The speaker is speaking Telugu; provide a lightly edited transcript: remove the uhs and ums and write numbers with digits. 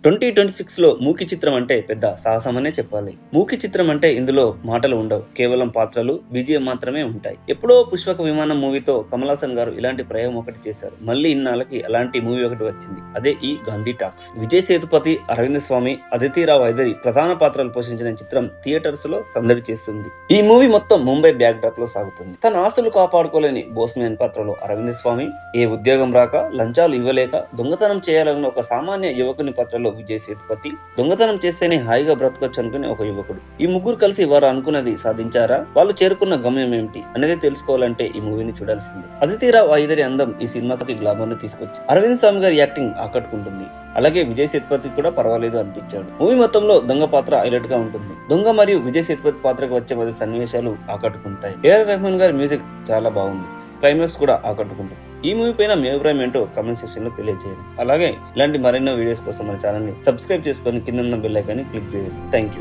2026లో మూకీ చిత్రం అంటే పెద్ద సాహసమనే చెప్పాలి. మూకీ చిత్రం అంటే ఇందులో మాటలు ఉండవు, కేవలం పాత్రలు, బీజిఎం మాత్రమే ఉంటాయి. ఎప్పుడో పుష్పక విమానం మూవీతో కమల్ హాసన్ గారు ఇలాంటి ప్రయోగం ఒకటి చేశారు. మళ్ళీ ఇన్నాళ్ళకి అలాంటి మూవీ ఒకటి వచ్చింది. అదే ఈ గాంధీ టాక్స్. విజయ్ సేతుపతి, అరవింద్ స్వామి, అదితిరావు హైదరి ప్రధాన పాత్రలు పోషించిన చిత్రం థియేటర్స్ లో సందడి చేస్తుంది. ఈ మూవీ మొత్తం ముంబై బ్యాక్ డ్రాప్ లో సాగుతుంది. తన ఆస్తులు కాపాడుకోలేని బోస్మ్యాన్ పాత్రలో అరవింద్ స్వామి, ఏ ఉద్యోగం రాక, లంచాలు ఇవ్వలేక దొంగతనం చేయాలన్న ఒక సామాన్య యువకుని పాత్రలో విజయ్ సేతుపతి, దొంగతనం చేస్తేనే హాయిగా బ్రతకొచ్చు అనుకునే ఒక యువకుడు. ఈ ముగ్గురు కలిసి వారు అనుకున్నది సాధించారా? వాళ్ళు చేరుకున్న గమ్యం ఏమిటి అనేది తెలుసుకోవాలంటే ఈ మూవీని చూడాల్సిందే. అదితిరావు హైదరి అందం ఈ సినిమాకి గ్లామర్ ని తీసుకొచ్చి అరవింద్ స్వామి గారి యాక్టింగ్ ఆకట్టుకుంటుంది. అలాగే విజయ్ సేతుపతి కూడా పర్వాలేదు అనిపించాడు. మూవీ మొత్తంలో దొంగ పాత్ర హైలైట్ గా ఉంటుంది. దొంగ మరియు విజయ్ సేతుపతి పాత్రకు వచ్చే 10 సన్నివేశాలు ఆకట్టుకుంటాయి. ఏఆర్ రెహమాన్ గారి మ్యూజిక్ చాలా బాగుంది. క్లైమాక్స్ కూడా ఆకట్టుకుంటుంది. ఈ మూవీ పైన మీ అభిప్రాయం ఏంటో కామెంట్ సెక్షన్ లో తెలియజేయండి. అలాగే ఇలాంటి మరెన్నో వీడియోస్ కోసం మన ఛానల్ ని సబ్స్క్రైబ్ చేసుకొని కింద ఉన్న బెల్ ఐకాన్ ని క్లిక్ చేయండి. Thank you.